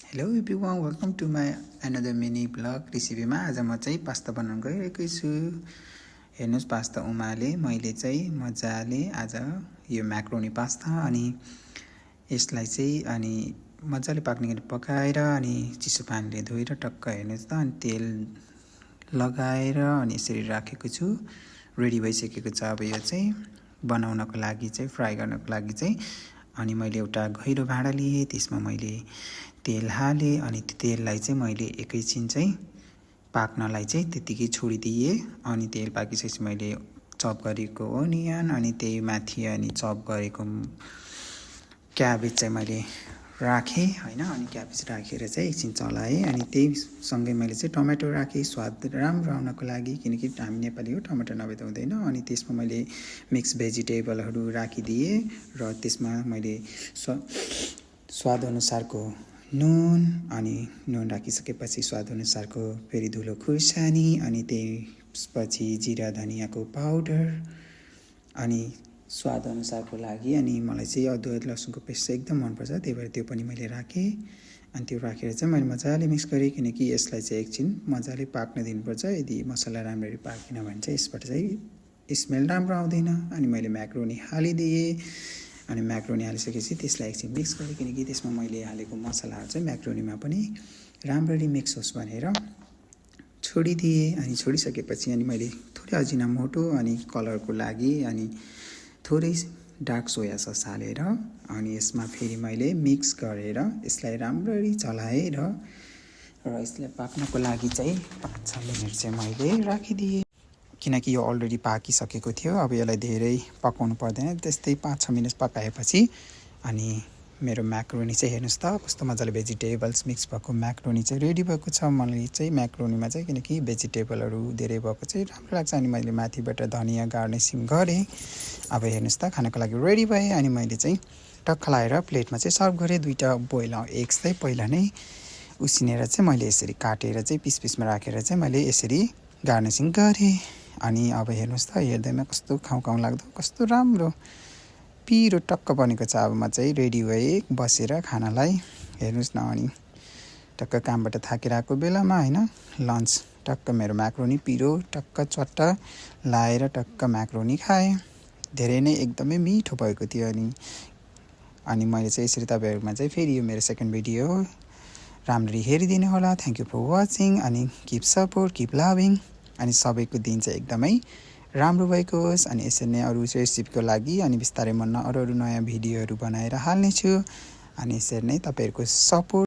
Hello everyone, welcome to my another mini blog रेसिपीमा। आज म चाहिँ पास्ता बनाउन गइरहेको छु। हेर्नुहोस्, पास्ता उमाले मैले चाहिँ मजाले आज यो म्याक्रोनी पास्ता अनि यसलाई चाहिँ अनि मजाले पाक्ने गरी पकाएर अनि चिसो पानीले धोएर टक्क हेर्नुहोस् त अनि तेल लगाएर अनि यसरी राखेको छु। रेडी भइसकेको छ। अब यो चाहिँ बनाउनको लागि चाहिँ फ्राई गर्नको लागि चाहिँ अनि मैले एउटा गहिरो भाँडा लिएँ, त्यसमा मैले तेल हालेँ अनि त्यो तेललाई चाहिँ मैले एकैछिन चाहिँ पाक्नलाई चाहिँ त्यतिकै छोडिदिएँ। अनि तेल पाकिसकेपछि मैले चप गरेको ओनियन अनि त्यही माथि अनि चप गरेको क्याबेज चाहिँ मैले राखेँ हैन। अनि क्याबेज राखेर चाहिँ एकछिन चलाएँ अनि त्यही सँगै मैले चाहिँ टमेटो राखेँ स्वाद राम्रो आउनको लागि, किनकि हामी नेपाली हो, टमाटर नभए त हुँदैन। अनि त्यसमा मैले मिक्स भेजिटेबलहरू राखिदिएँ र त्यसमा मैले स्वाद अनुसारको नुन अनि नुन राखिसकेपछि स्वाद अनुसारको फेरि धुलो खुर्सानी अनि त्यसपछि जिरा धनियाँको पाउडर अनि स्वाद अनुसारको लागि अनि मलाई चाहिँ अदुवा लसुनको पेस्ट चाहिँ एकदम मनपर्छ, त्यही भएर त्यो पनि मैले राखेँ। अनि त्यो राखेर चाहिँ मैले मजाले मिक्स गरेँ, किनकि यसलाई चाहिँ एकछिन मजाले पाक्न दिनुपर्छ। यदि मसला राम्ररी पाकेन भने चाहिँ यसबाट चाहिँ स्मेल राम्रो आउँदैन। अनि मैले म्याक्रोनी हालिदिएँ अनि म्याक्रोनी हालिसकेपछि त्यसलाई एकछिन मिक्स गरेँ, किनकि त्यसमा मैले हालेको मसलाहरू चाहिँ म्याक्रोनीमा पनि राम्ररी मिक्स होस् भनेर छोडिदिएँ। अनि छोडिसकेपछि अनि मैले थोरै अजिनामोटो अनि कलरको लागि अनि थोरै डार्क सोया सस हालेर अनि यसमा फेरि मैले मिक्स गरेर यसलाई राम्ररी चलाएँ र यसलाई पाक्नको लागि चाहिँ 5-6 मिनट चाहिँ मैले राखिदिएँ, किनकि यो अलरेडी पाकिसकेको थियो। अब यसलाई धेरै पकाउनु पर्दैन, त्यस्तै 5-6 मिनट पकाएपछि अनि मेरो म्याक्रोनी चाहिँ हेर्नुहोस् त कस्तो मजाले भेजिटेबल्स मिक्स भएको म्याक्रोनी चाहिँ रेडी भएको छ। मलाई चाहिँ म्याक्रोनीमा चाहिँ किनकि भेजिटेबलहरू धेरै भएको चाहिँ राम्रो लाग्छ अनि मैले माथिबाट धनियाँ गार्निसिङ गरेँ। अब हेर्नुहोस् त खानको लागि रेडी भएँ अनि मैले चाहिँ टक्क लाएर प्लेटमा चाहिँ सर्भ गरेँ। 2टा बोइल एग्स चाहिँ पहिला नै उसिनेर चाहिँ मैले यसरी काटेर चाहिँ पिस पिसमा राखेर चाहिँ मैले यसरी गार्निसिङ गरेँ। अनि अब हेर्नुहोस् त हेर्दैमा कस्तो खाउँ खाउँ लाग्दो कस्तो राम्रो पिरो टक्क बनेको छ। अब म चाहिँ रेडी भएँ बसेर खानालाई। हेर्नुहोस् न, अनि टक्क कामबाट थाकेर आएको बेलामा हैन लन्च टक्क मेरो म्याक्रोनी पिरो टक्क चट्ट लाएर टक्क म्याक्रोनी खाएँ। धेरै नै एकदमै मिठो भएको थियो। अनि मैले चाहिँ यसरी तपाईँहरूमा चाहिँ फेरि यो मेरो सेकेन्ड भिडियो हो, राम्ररी हेरिदिनु होला। थ्याङ्क यू फर वाचिङ अनि किप सपोर्ट किप लभिङ अनि सबैको दिन चाहिँ एकदमै राम्रो भएको होस्। अनि यसरी नै अरू रेसिपीको लागि अनि बिस्तारै म अरू नयाँ भिडियोहरू बनाएर हाल्नेछु। अनि यसरी नै तपाईँहरूको सपोर्ट